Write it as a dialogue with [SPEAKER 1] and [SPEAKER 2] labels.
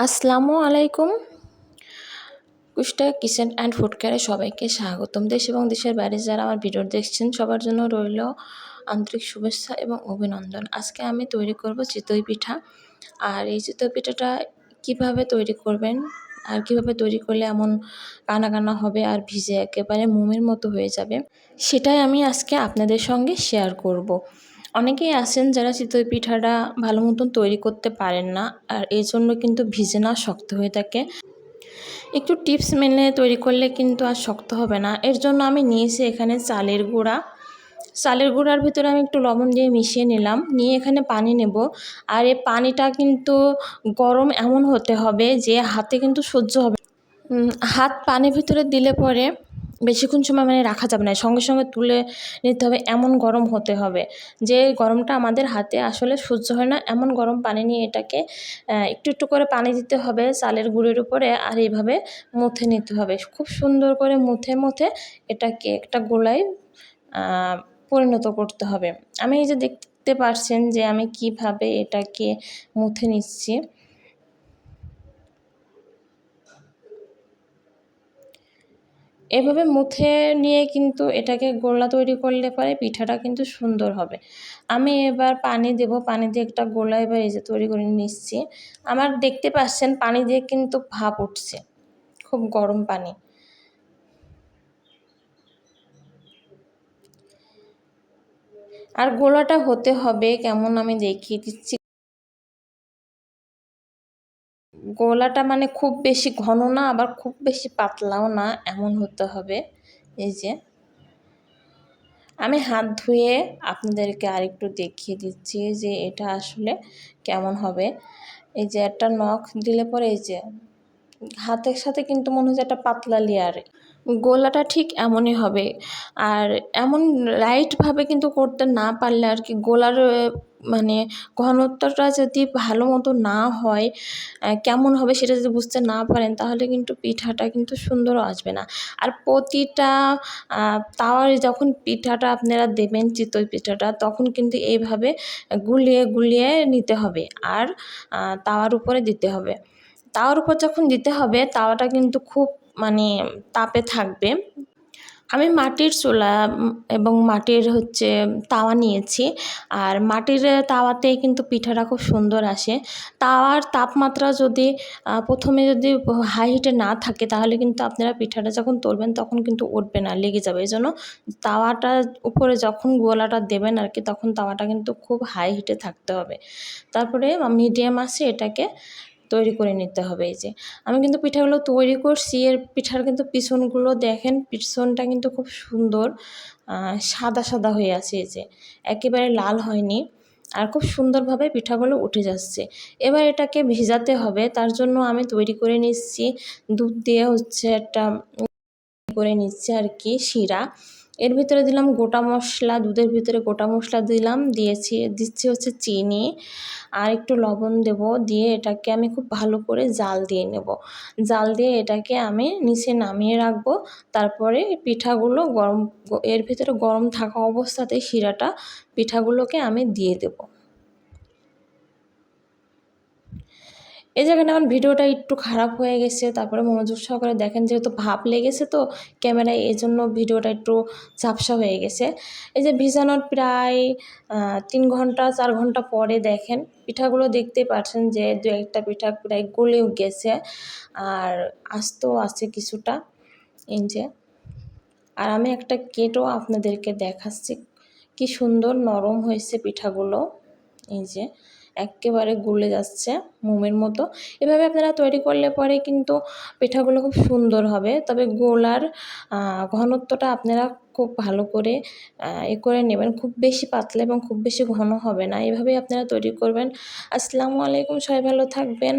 [SPEAKER 1] আসসালামু আলাইকুম। কুষ্টা kitchen and food কেয়ারে সবাইকে স্বাগতম। দেশ এবং দেশের বাইরে যারা আমার ভিডিও দেখছেন সবার জন্য রইল আন্তরিক শুভেচ্ছা এবং অভিনন্দন। আজকে আমি তৈরি করব চিতই পিঠা। আর এই চিতই পিঠাটা কীভাবে তৈরি করবেন আর কীভাবে তৈরি করলে এমন কানা কানা হবে আর ভিজে একেবারে মোমের মতো হয়ে যাবে, সেটাই আমি আজকে আপনাদের সঙ্গে শেয়ার করব। অনেকেই আছেন যারা চিতই পিঠাটা ভালো মতন তৈরি করতে পারেন না, আর এই জন্য কিন্তু ভিজে না শক্ত হয়ে থাকে। একটু টিপস মেনে তৈরি করলে কিন্তু আর শক্ত হবে না। এর জন্য আমি নিয়েছি এখানে চালের গুঁড়া। চালের গুঁড়ার ভিতরে আমি একটু লবণ দিয়ে মিশিয়ে নিলাম, নিয়ে এখানে পানি নেব। আর এই পানিটা কিন্তু গরম এমন হতে হবে যে হাতে কিন্তু সহ্য হবে। হাত পানির ভিতরে দিলে পরে বেশিক্ষণ সময় রাখা যাবে না, সঙ্গে সঙ্গে তুলে নিতে হবে। এমন গরম হতে হবে যে গরমটা আমাদের হাতে আসলে সহ্য হয় না। এমন গরম পানি নিয়ে এটাকে একটু একটু করে পানি দিতে হবে চালের গুঁড়োর উপরে, আর এইভাবে মুথে নিতে হবে। খুব সুন্দর করে মুথে মুথে এটাকে একটা গোলায় পরিণত করতে হবে। আমি এই যে দেখতে পাচ্ছেন যে আমি কিভাবে এটাকে মুথে নিচ্ছি। এভাবে মুথে নিয়ে কিন্তু এটাকে গোলা তৈরি করলে পরে পিঠাটা কিন্তু সুন্দর হবে। আমি এবার পানি দেব, পানি দিয়ে একটা গোলা এবার এই যে তৈরি করে নিচ্ছি। আমার দেখতে পাচ্ছেন পানি দিয়ে কিন্তু ভাপ উঠছে, খুব গরম পানি। আর গোলাটা হতে হবে কেমন আমি দেখিয়ে দিচ্ছি। গোলাটা খুব বেশি ঘন না, আবার খুব বেশি পাতলাও না, এমন হতে হবে। এই যে আমি হাত ধুয়ে আপনাদেরকে আরেকটু দেখিয়ে দিচ্ছি যে এটা আসলে কেমন হবে। এই যে একটা নখ দিলে পরে এই যে হাতের সাথে কিন্তু মনে হচ্ছে একটা পাতলা লেয়ার। গোলাটা ঠিক এমনই হবে। আর এমন রাইটভাবে কিন্তু করতে না পারলে আর কি গোলার ঘনত্বটা যদি ভালো মতো না হয়, কেমন হবে সেটা যদি বুঝতে না পারেন তাহলে কিন্তু পিঠাটা কিন্তু সুন্দরও আসবে না। আর প্রতিটা তাওয়ায় যখন পিঠাটা আপনারা দেবেন চিতই পিঠাটা, তখন কিন্তু এইভাবে গুলিয়ে গুলিয়ে নিতে হবে আর তাওয়ার উপরে দিতে হবে। তাওয়ার উপর যখন দিতে হবে তাওয়াটা কিন্তু খুব তাপে থাকবে। আমি মাটির চুলা এবং মাটির তাওয়া নিয়েছি। আর মাটির তাওয়াতে কিন্তু পিঠাটা খুব সুন্দর আসে। তাওয়ার তাপমাত্রা যদি প্রথমে যদি হাই হিটে না থাকে তাহলে কিন্তু আপনারা পিঠাটা যখন তলবেন তখন কিন্তু উঠবে না, লেগে যাবে। এই জন্য তাওয়াটার উপরে যখন গোলাটা দেবেন আর কি, তখন তাওয়াটা কিন্তু খুব হাই হিটে থাকতে হবে। তারপরে মিডিয়াম আঁচে এটাকে তৈরি করে নিতে হবে। এই যে আমি কিন্তু পিঠাগুলো তৈরি করছি, এর পিঠার কিন্তু পিছনগুলো দেখেন, পিছনটা কিন্তু খুব সুন্দর সাদা সাদা হয়ে আছে। এই যে একেবারে লাল হয়নি, আর খুব সুন্দরভাবে পিঠাগুলো উঠে যাচ্ছে। এবার এটাকে ভিজাতে হবে, তার জন্য আমি তৈরি করে নিচ্ছি দুধ দিয়ে একটা করে নিচ্ছি আর কি শিরা। এর ভিতরে দিলাম গোটা মশলা, দুধের ভিতরে গোটা মশলা দিলাম, দিচ্ছি চিনি আর একটু লবণ দেব। দিয়ে এটাকে আমি খুব ভালো করে জাল দিয়ে নেব। জাল দিয়ে এটাকে আমি নিচে নামিয়ে রাখবো। তারপরে পিঠাগুলো এর ভিতরে গরম থাকা অবস্থাতেই শিরাটা পিঠাগুলোকে আমি দিয়ে দেব। এই জায়গাটা আমার ভিডিওটা একটু খারাপ হয়ে গেছে, তারপরে মনোযোগ সহকারে দেখেন, যেহেতু ভাপ লেগেছে তো ক্যামেরায়, এই জন্য ভিডিওটা একটু ঝাপসা হয়ে গেছে। এই যে ভিজানোর প্রায় 3 ঘন্টা 4 ঘন্টা পরে দেখেন পিঠাগুলো দেখতেই পাচ্ছেন যে দু একটা পিঠা প্রায় গলেও গেছে, আর আস্তেও আছে কিছুটা। এই যে আর আমি একটা কেটেও আপনাদেরকে দেখাচ্ছি, কি সুন্দর নরম হয়েছে পিঠাগুলো। এই যে একেবারে গলে যাচ্ছে মোমের মতো। এভাবে আপনারা তৈরি করলে পরে কিন্তু পিঠাগুলো খুব সুন্দর হবে। তবে গোলার ঘনত্বটা আপনারা খুব ভালো করে করে নেবেন, খুব বেশি পাতলা এবং খুব বেশি ঘন হবে না। এভাবেই আপনারা তৈরি করবেন। আসসালামু আলাইকুম, সবাই ভালো থাকবেন।